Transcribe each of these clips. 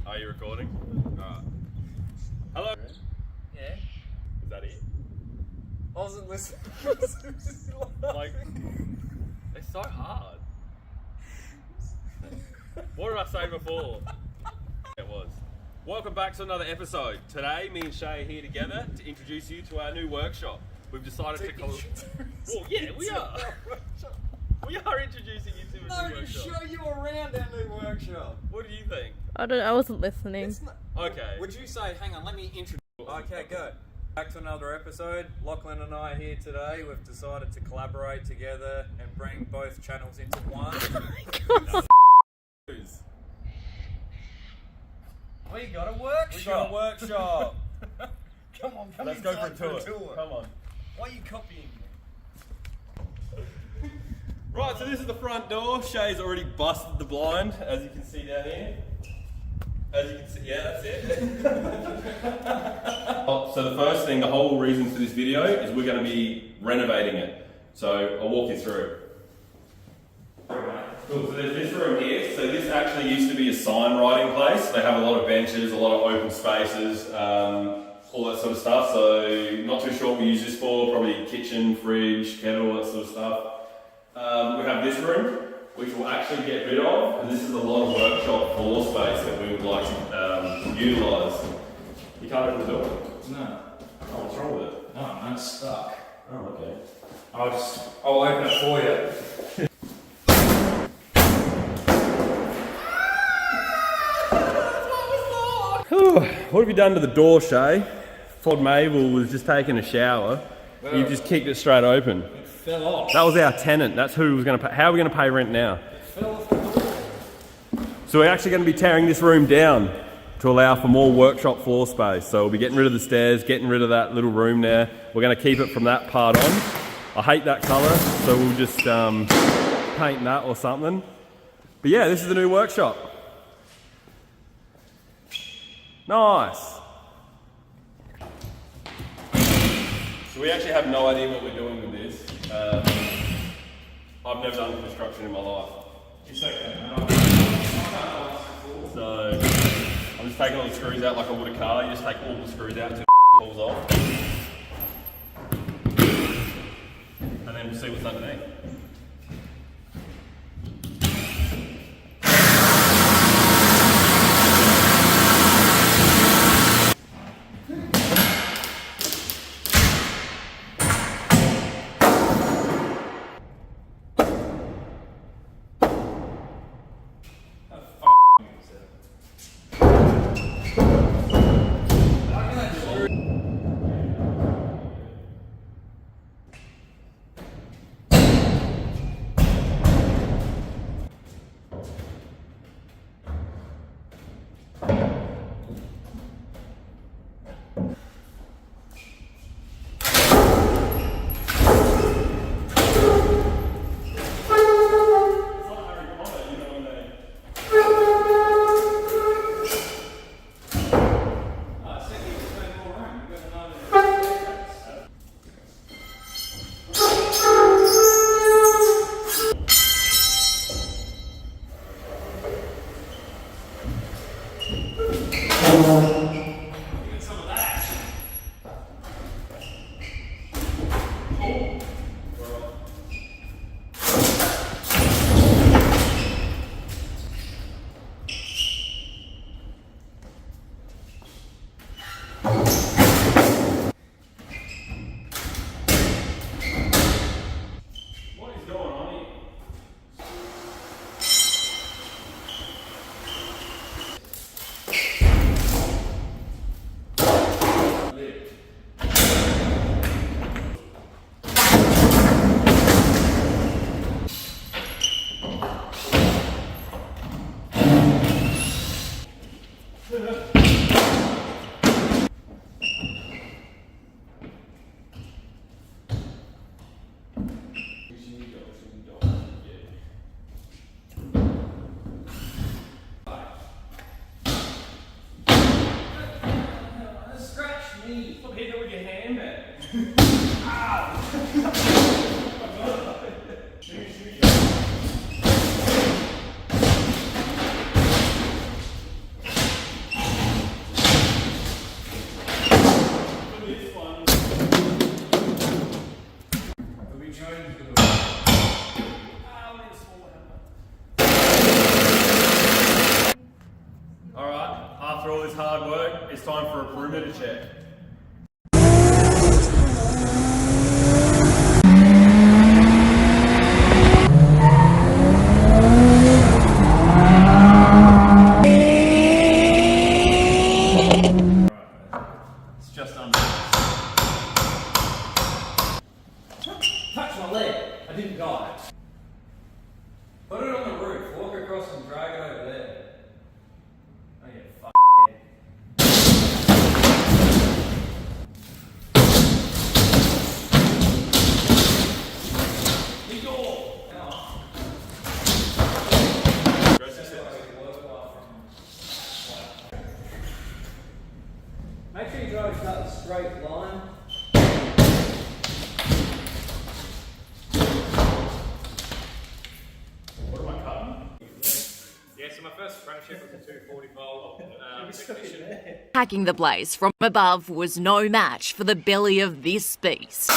Are you recording? Alright. Hello? Yeah. Is that it? I wasn't listening. Like, it's so hard. What did I say before? It was. Welcome back to another episode. Today, me and Shay are here together to introduce you to our new workshop. We've decided to call. Well, yeah, we are. We are introducing you to a new No, to workshop. show you around our new workshop. What do you think? I wasn't listening. It's not, Okay. would you say, hang on, let me introduce. Okay, go. Back to another episode. Lachlan and I are here today. We've decided to collaborate together and bring both channels into one. We got a workshop. We got a workshop. Come on, come Let's go for a inside tour. Come on. Why are you copying me? Right, so this is the front door. Shay's already busted the blind, as you can see down here. As you can see, yeah, that's it. So the first thing, the whole reason for this video is we're going to be renovating it. So I'll walk you through. Cool, so there's this room here. So this actually used to be a sign writing place. They have a lot of benches, a lot of open spaces, all that sort of stuff. So not too sure what we use this for, probably kitchen, fridge, kettle, that sort of stuff. We have this room, which we'll actually get rid of, and this is a lot of workshop floor space that we would like to utilise. You can't open the door? No. Oh, what's wrong with it? No, I'm stuck. Oh, okay. I'll open it for you. What have you done to the door, Shay? Fod Mabel was just taking a shower. You've just kicked it straight open. It fell off. That was our tenant. That's who was going to pay. How are we going to pay rent now? It fell off the door. So we're actually going to be tearing this room down to allow for more workshop floor space. So we'll be getting rid of the stairs, getting rid of that little room there. We're going to keep it from that part on. I hate that colour, so we'll just paint that or something. But yeah, this is the new workshop. Nice. So we actually have no idea what we're doing with this. I've never done construction in my life. It's okay. So I'm just taking all the screws out like I would a car. You just take all the screws out until it falls off. And then we'll see what's underneath. it's time for a perimeter check. It's just under. Touch my leg. I didn't die. Put it on the roof. Walk across and drag it over there. Oh yeah, fuck yeah. Make sure you drive that straight line. What am I cutting? Yeah, so my first apprenticeship was a 240 volt technician. Hacking the place from above was no match for the belly of this beast.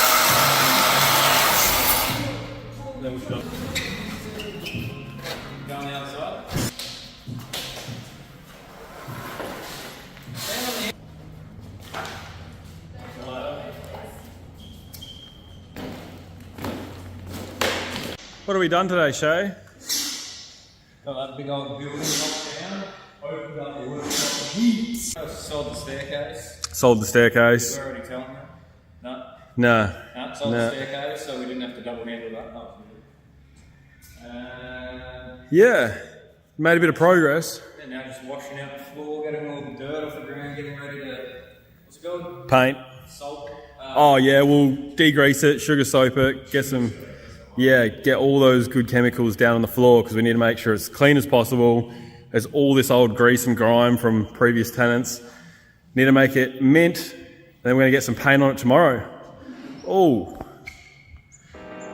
Then we've got Go on the other side. What have we done today, Shay? Got that big old building knocked down. Opened up the workshop heaps. Sold the staircase. Sold the staircase. Did I already tell them that? Nah. No. No, sold the staircase, so we didn't have to double handle that. Yeah. Made a bit of progress. And now just washing out the floor, getting all the dirt off the ground, getting ready to, what's it called? Paint. Salt. Oh yeah, we'll degrease it, sugar soap it, get all those good chemicals down on the floor because we need to make sure it's clean as possible. There's all this old grease and grime from previous tenants. Need to make it mint, and then we're gonna get some paint on it tomorrow. Oh,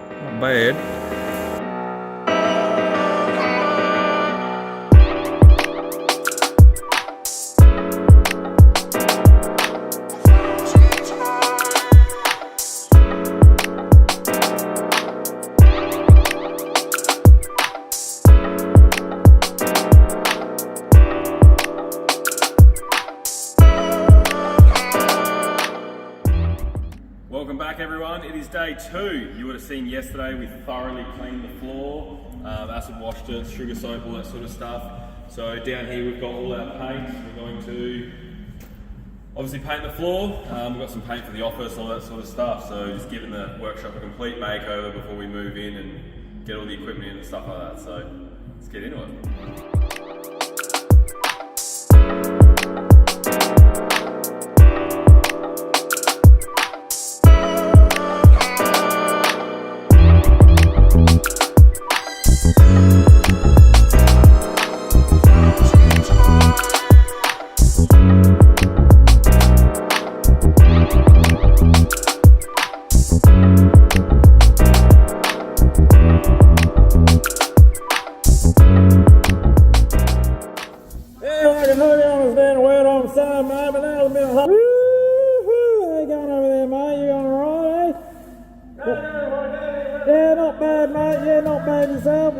not bad. Welcome back everyone, it is day 2. You would have seen yesterday we thoroughly cleaned the floor, acid washed it, sugar soap, all that sort of stuff. So down here we've got all our paint. We're going to obviously paint the floor. We've got some paint for the office, all that sort of stuff. So just giving the workshop a complete makeover before we move in and get all the equipment in and stuff like that. So let's get into it. Yeah, not bad, mate. Yeah, not bad yourself.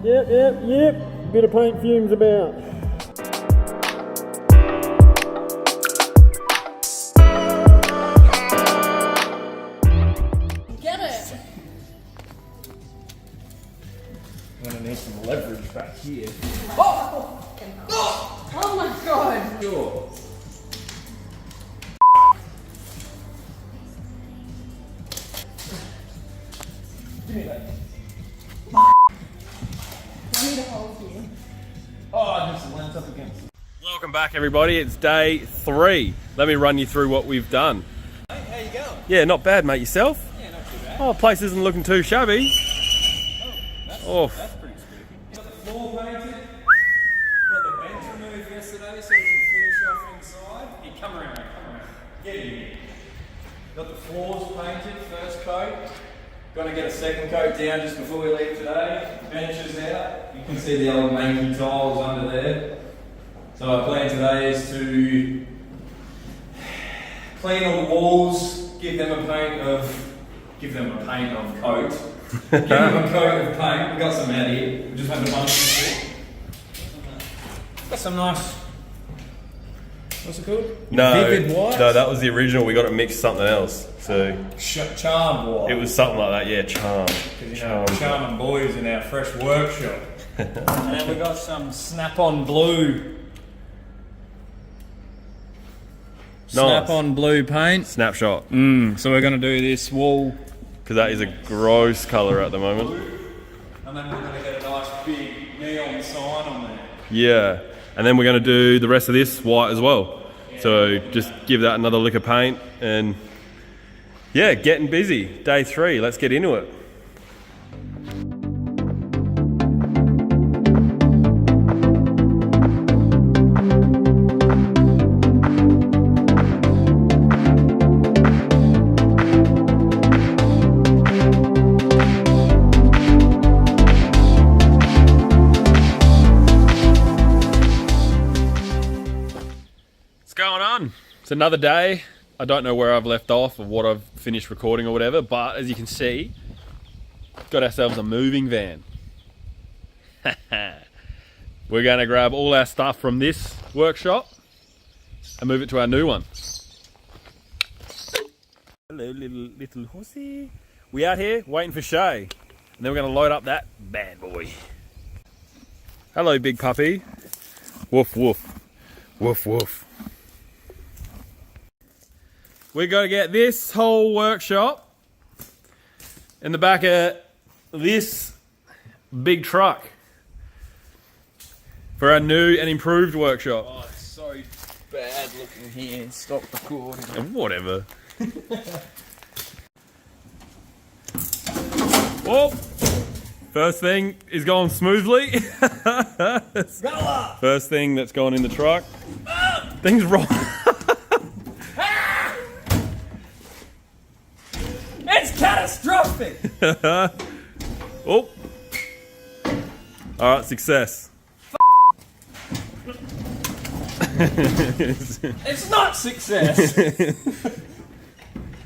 Yep. Bit of paint fumes about. Get it! I'm gonna need some leverage back here. Oh my god! Sure. Give me that. I need a hold here. Oh, I just leant up against it. Welcome back everybody, it's day 3. Let me run you through what we've done. Hey, how you going? Yeah, not bad mate, yourself? Yeah, not too bad. Oh, the place isn't looking too shabby. Oh, that's pretty spooky. Got the floor painted. Got the bench removed yesterday so we can finish off inside. Here, come around, mate, come around. Get in here. Got the floors painted, first coat. Gonna get a second coat down just before we leave today. Benches out. You can see the old manky tiles under there. So our plan today is to clean all the walls, give them a paint of coat. Give them a coat of paint. We've got some out here. We just had a bunch of shit. Got some nice What's it called? No, Vivid White? no, that was the original. We got it mixed something else. So Charmed White. it was something like that. Yeah, charmed. Because you know, charming boys in our fresh workshop. And then we got some Snap-on Blue. Snap-on Blue paint. Snapshot. So we're going to do this wall. Because that is a gross colour at the moment. And then we're going to get a nice big neon sign on there. Yeah. And then we're going to do the rest of this white as well. So just give that another lick of paint and yeah, getting busy. Day 3, let's get into it. It's another day. I don't know where I've left off or what I've finished recording or whatever, but as you can see, got ourselves a moving van. We're going to grab all our stuff from this workshop and move it to our new one. Hello, little horsey. We out here waiting for Shay, and then we're going to load up that bad boy. Hello, big puppy. Woof, woof. Woof, woof. We got to get this whole workshop in the back of this big truck for our new and improved workshop. Oh, it's so bad looking here. Stop recording. And whatever. Oh, first thing is going smoothly. First thing that's going in the truck. Things wrong. It's catastrophic! Oh. Alright, success. It's not success!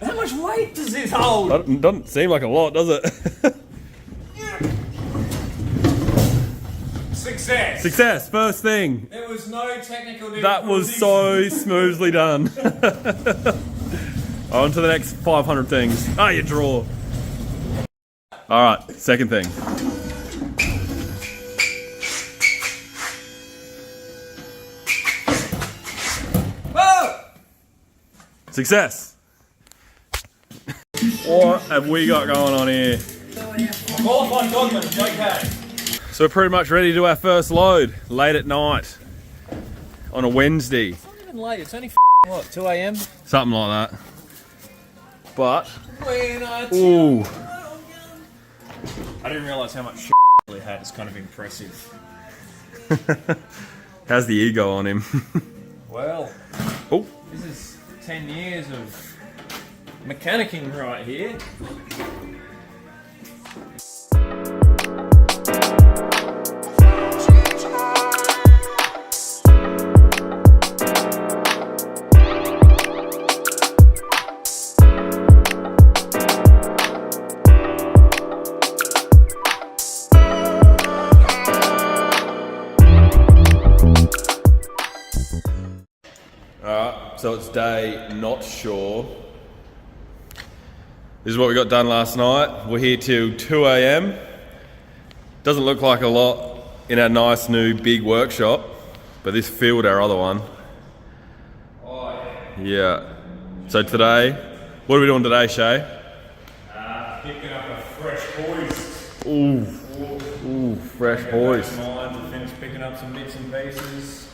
How much weight does this hold? Doesn't seem like a lot, does it? Success! Success, first thing. There was no technical difficulties. That was so smoothly done. On to the next 500 things. Ah, you draw. Alright, second thing. Whoa! Success. What have we got going on here? Qualified dogman, it's okay. So we're pretty much ready to do our first load, late at night, on a Wednesday. It's not even late, it's only what, 2 a.m? Something like that. But, ooh. I didn't realise how much shit he had. It's kind of impressive. How's the ego on him? Well, Oh, this is 10 years of mechanicking right here. so it's day not sure. This is what we got done last night. We're here till 2 a.m. Doesn't look like a lot in our nice new big workshop, but this filled our other one. Oh, Yeah. So today, what are we doing today, Shay? picking up a fresh hoist. Ooh, fresh hoist. Mine to finish picking up some bits and pieces,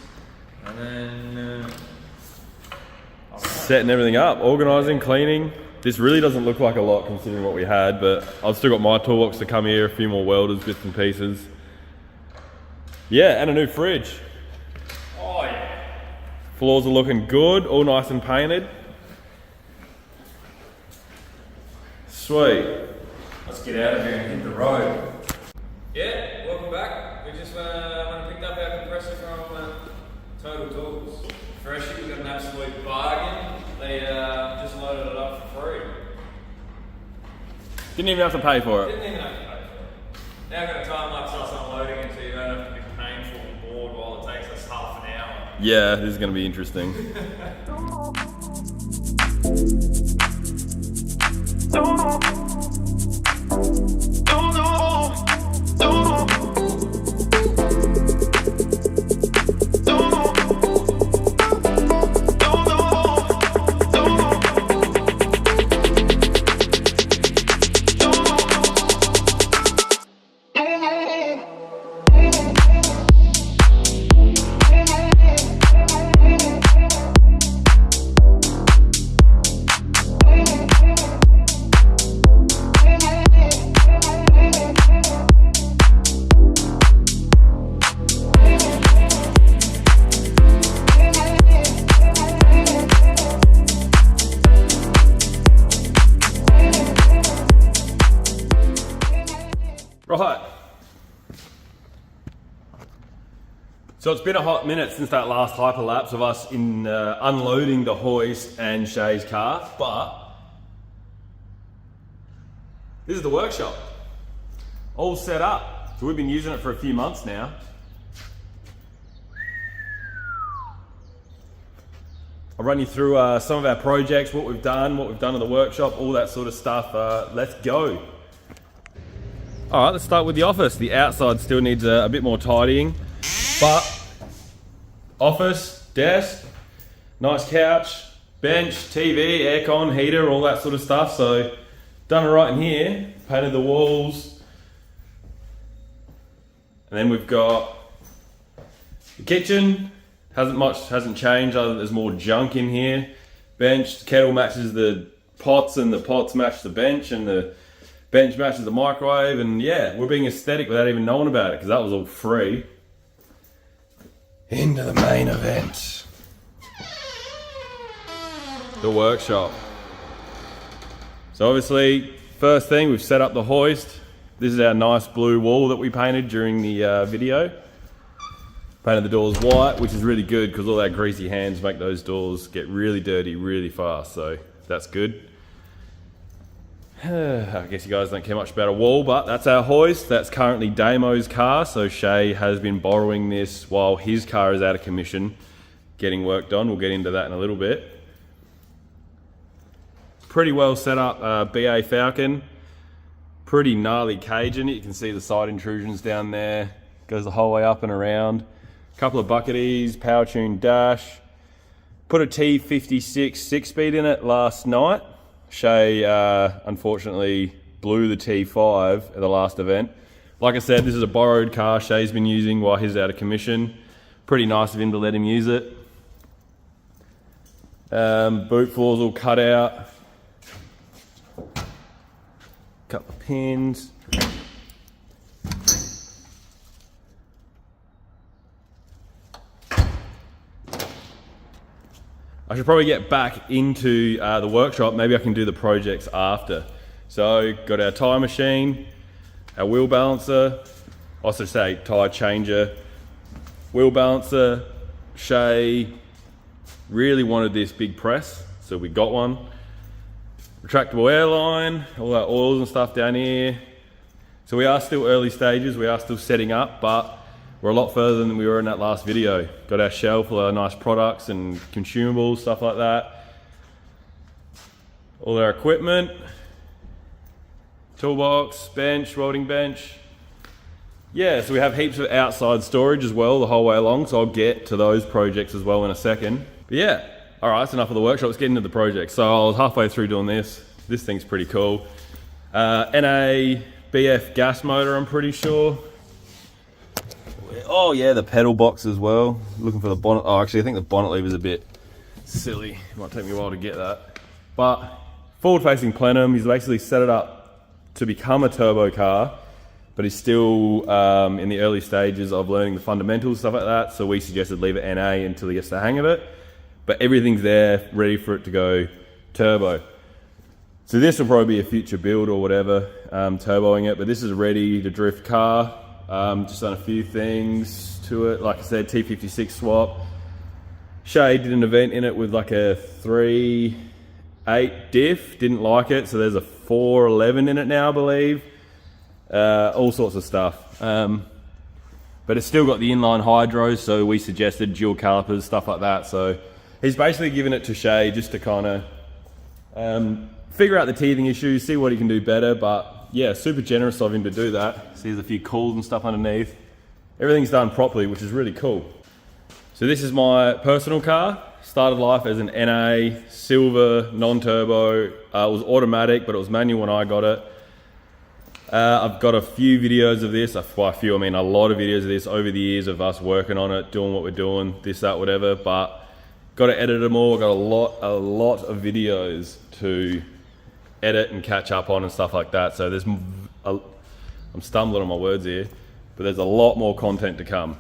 and then Setting everything up, organising, cleaning. This really doesn't look like a lot considering what we had, but I've still got my toolbox to come here, a few more welders, bits and pieces. Yeah, and a new fridge. oh yeah. Floors are looking good, all nice and painted. Sweet. Let's get out of here and hit the road. Yeah, welcome back. We just went and picked up our compressor from Total Tools. Freshie, we got an absolute bargain. They just loaded it up for free. Didn't even have to pay for it. Didn't even have to pay for it. Now I've got a time lapse us unloading it so you don't have to be painful and bored while it takes us half an hour. Yeah, this is going to be interesting. Right. So it's been a hot minute since that last hyperlapse of us in unloading the hoist and Shay's car, but this is the workshop. All set up. So we've been using it for a few months now. I'll run you through some of our projects, what we've done at the workshop, all that sort of stuff. Let's go. All right, let's start with the office. The outside still needs a bit more tidying, but office, desk, nice couch, bench, TV, aircon, heater, all that sort of stuff. So done it right in here, painted the walls. And then we've got the kitchen. Hasn't changed other than there's more junk in here. Bench, the kettle matches the pots and the pots match the bench and the bench matches the microwave, and yeah, we're being aesthetic without even knowing about it because that was all free. Into the main event. The workshop. So obviously, first thing, we've set up the hoist. This is our nice blue wall that we painted during the video. Painted the doors white, which is really good because all our greasy hands make those doors get really dirty really fast, so that's good. I guess you guys don't care much about a wall, but that's our hoist. That's currently Damo's car, so Shay has been borrowing this while his car is out of commission, getting worked on. We'll get into that in a little bit. Pretty well set up BA Falcon. Pretty gnarly cage in it. You can see the side intrusions down there. Goes the whole way up and around. Couple of bucketies, power tuned dash. Put a T56 6-speed in it last night. Shay unfortunately blew the T5 at the last event. Like I said, this is a borrowed car Shay's been using while he's out of commission. Pretty nice of him to let him use it. Boot floor's all cut out. Couple of pins. I should probably get back into the workshop. Maybe I can do the projects after. So, got our tyre machine, our wheel balancer, also say tyre changer, wheel balancer. Shay really wanted this big press, so we got one. Retractable airline, all our oils and stuff down here. So we are still early stages, we are still setting up, but we're a lot further than we were in that last video. Got our shelf full of nice products and consumables, stuff like that. All our equipment. Toolbox, bench, welding bench. Yeah, so we have heaps of outside storage as well the whole way along, so I'll get to those projects as well in a second. But yeah, all right, that's enough of the workshop. Let's get into the project. So I was halfway through doing this. This thing's pretty cool. NA BF gas motor, I'm pretty sure. Oh yeah, the pedal box as well. Looking for the bonnet. Oh, actually, I think the bonnet lever's a bit silly. It might take me a while to get that. But forward-facing plenum. He's basically set it up to become a turbo car, but he's still in the early stages of learning the fundamentals, stuff like that. So we suggested leave it NA until he gets the hang of it. But everything's there, ready for it to go turbo. So this will probably be a future build or whatever, turboing it. But this is a ready to drift car. Just done a few things to it. Like I said, T56 swap. Shay did an event in it with like a 3.8 diff. Didn't like it, so there's a 4.11 in it now, I believe. All sorts of stuff. but it's still got the inline hydros, so we suggested dual calipers, stuff like that. So he's basically given it to Shay just to kind of figure out the teething issues, see what he can do better. But yeah, super generous of him to do that. See, there's a few cools and stuff underneath. Everything's done properly, which is really cool. So this is my personal car. Started life as an NA, silver, non-turbo. It was automatic, but it was manual when I got it. I've got a few videos of this. By a few, I mean a lot of videos of this over the years of us working on it, doing what we're doing, this, that, whatever. But got to edit them all. Got a lot of videos to edit and catch up on and stuff like that. So there's, I'm stumbling on my words here, but there's a lot more content to come.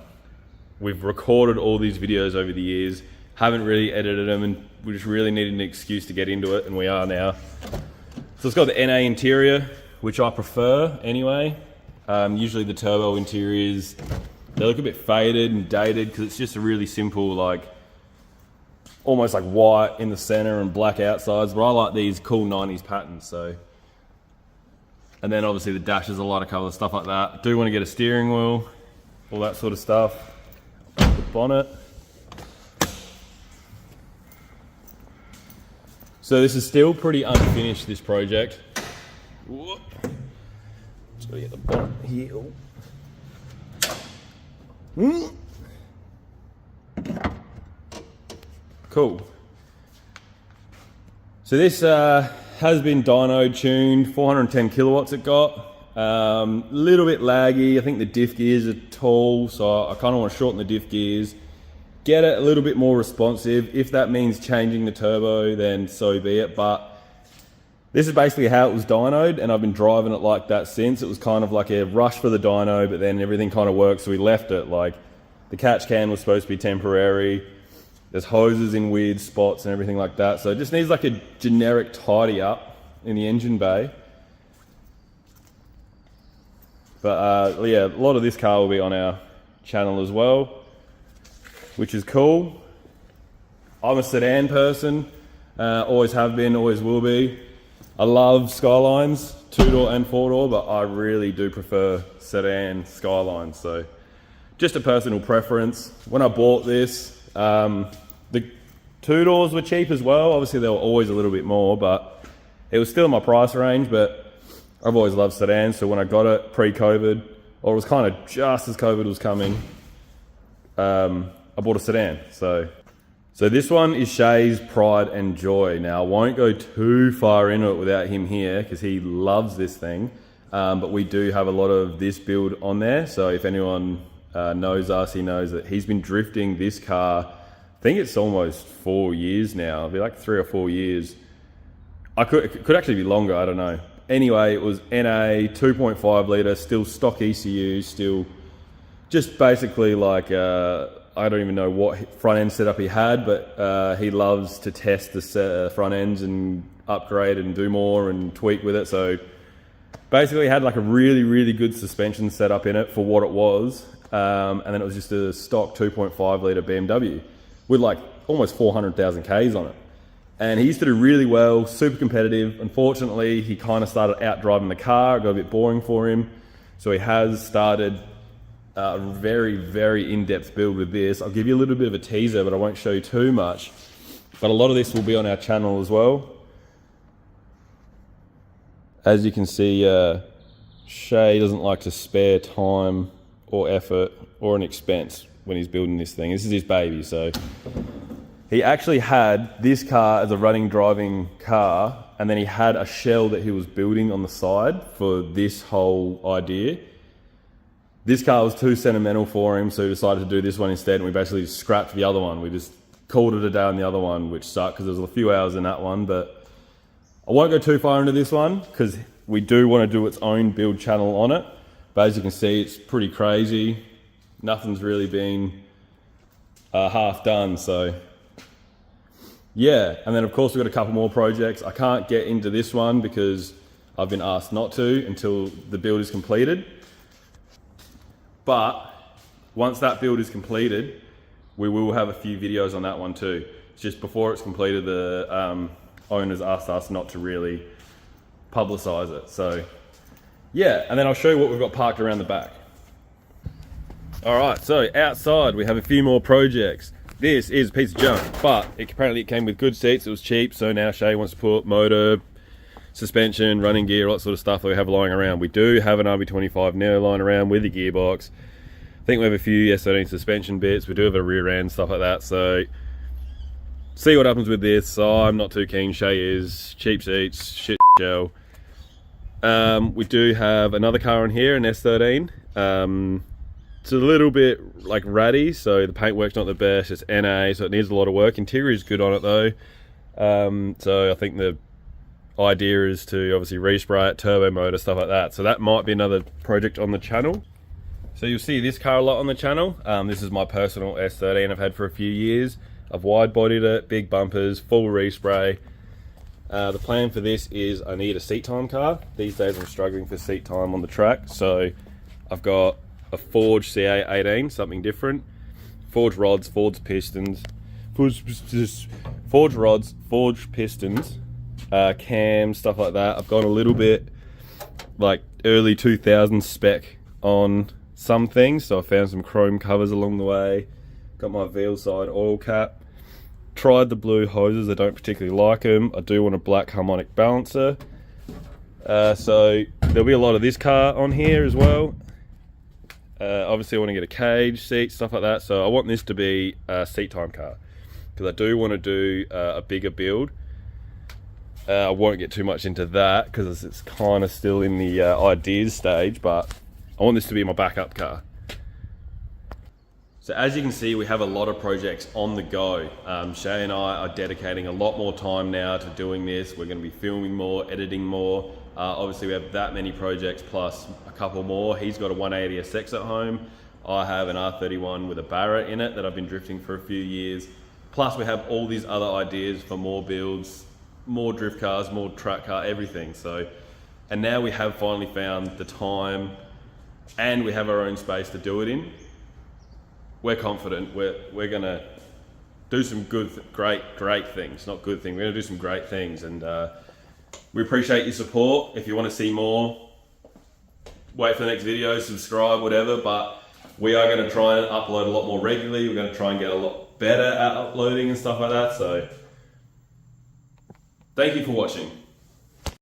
We've recorded all these videos over the years, haven't really edited them, and we just really needed an excuse to get into it, and we are now. So it's got the NA interior, which I prefer anyway. Usually the turbo interiors, they look a bit faded and dated because it's just a really simple, like, almost like white in the center and black outsides, but I like these cool 90s patterns, so. And then obviously the dash is a lot of color, stuff like that. Do want to get a steering wheel, all that sort of stuff. The bonnet. So this is still pretty unfinished, this project. Whoop. Just gotta get the bonnet here. Cool. So this has been dyno tuned, 410 kilowatts it got. Little bit laggy. I think the diff gears are tall, so I kind of want to shorten the diff gears. Get it a little bit more responsive. If that means changing the turbo, then so be it. But this is basically how it was dynoed, and I've been driving it like that since. It was kind of like a rush for the dyno, but then everything kind of worked, so we left it. Like, the catch can was supposed to be temporary. There's hoses in weird spots and everything like that. So it just needs like a generic tidy up in the engine bay. But yeah, a lot of this car will be on our channel as well, which is cool. I'm a sedan person, always have been, always will be. I love Skylines, 2-door and 4-door, but I really do prefer sedan Skylines. So just a personal preference. When I bought this, the 2-doors were cheap as well. Obviously they were always a little bit more, but it was still in my price range. But I've always loved sedans, so when I got it pre-COVID, or it was kind of just as COVID was coming, I bought a sedan. So this one is Shay's pride and joy. Now, I won't go too far into it without him here because he loves this thing. But we do have a lot of this build on there. So if anyone knows us, he knows that he's been drifting this car. I think it's almost 4 years now. It'll be like 3 or 4 years. It could actually be longer, I don't know. Anyway, it was NA, 2.5 litre, still stock ECU, still just basically like, I don't even know what front end setup he had, but he loves to test the front ends and upgrade and do more and tweak with it. So basically had like a really, really good suspension setup in it for what it was. And then it was just a stock 2.5 litre BMW with like almost 400,000 Ks on it. And he used to do really well, super competitive. Unfortunately, he kind of started out driving the car. It got a bit boring for him. So he has started a very, very in-depth build with this. I'll give you a little bit of a teaser, but I won't show you too much. But a lot of this will be on our channel as well. As you can see, Shay doesn't like to spare time or effort or an expense when he's building this thing. This is his baby, so. He actually had this car as a running, driving car, and then he had a shell that he was building on the side for this whole idea. This car was too sentimental for him, so he decided to do this one instead, and we basically just scrapped the other one. We just called it a day on the other one, which sucked because there was a few hours in that one, but I won't go too far into this one because we do want to do its own build channel on it. But as you can see, it's pretty crazy. Nothing's really been half done, so. Yeah, and then of course we've got a couple more projects. I can't get into this one because I've been asked not to until the build is completed. But once that build is completed, we will have a few videos on that one too. It's just before it's completed, the owners asked us not to really publicize it. So yeah, and then I'll show you what we've got parked around the back. All right, so outside we have a few more projects. This is a piece of junk, but apparently it came with good seats, it was cheap, so now Shay wants to put motor, suspension, running gear, all that sort of stuff that we have lying around. We do have an RB25 Neo lying around with a gearbox. I think we have a few S13 suspension bits, we do have a rear end, stuff like that, so see what happens with this. So I'm not too keen, Shay is. Cheap seats, shit shell. We do have another car on here, an S13. It's a little bit like ratty, so the paintwork's not the best. It's NA, so it needs a lot of work. Interior is good on it though. So I think the idea is to obviously respray it, turbo motor, stuff like that. So that might be another project on the channel. So you'll see this car a lot on the channel. This is my personal S13 I've had for a few years. I've wide bodied it, big bumpers, full respray. The plan for this is I need a seat time car. These days I'm struggling for seat time on the track, so I've got a forged CA18, something different. Forged rods, forged pistons, forged rods, forged pistons, cams, stuff like that. I've gone a little bit like early 2000s spec on some things, so I found some chrome covers along the way. Got my Veal side oil cap. Tried the blue hoses, I don't particularly like them. I do want a black harmonic balancer. So there'll be a lot of this car on here as well. Obviously I want to get a cage, seat, stuff like that. So I want this to be a seat time car, because I do want to do a bigger build. I won't get too much into that because it's kind of still in the ideas stage, but I want this to be my backup car. So as you can see, we have a lot of projects on the go. Shay and I are dedicating a lot more time now to doing this. We're going to be filming more, editing more. Obviously we have that many projects plus a couple more. He's got a 180SX at home. I have an R31 with a Barrett in it that I've been drifting for a few years. Plus we have all these other ideas for more builds, more drift cars, more track car, everything. So, and now we have finally found the time and we have our own space to do it in. We're confident we're gonna do some great things, not good things. We're gonna do some great things, and we appreciate your support. If you want to see more, wait for the next video, subscribe, whatever. But we are going to try and upload a lot more regularly. We're going to try and get a lot better at uploading and stuff like that. So thank you for watching.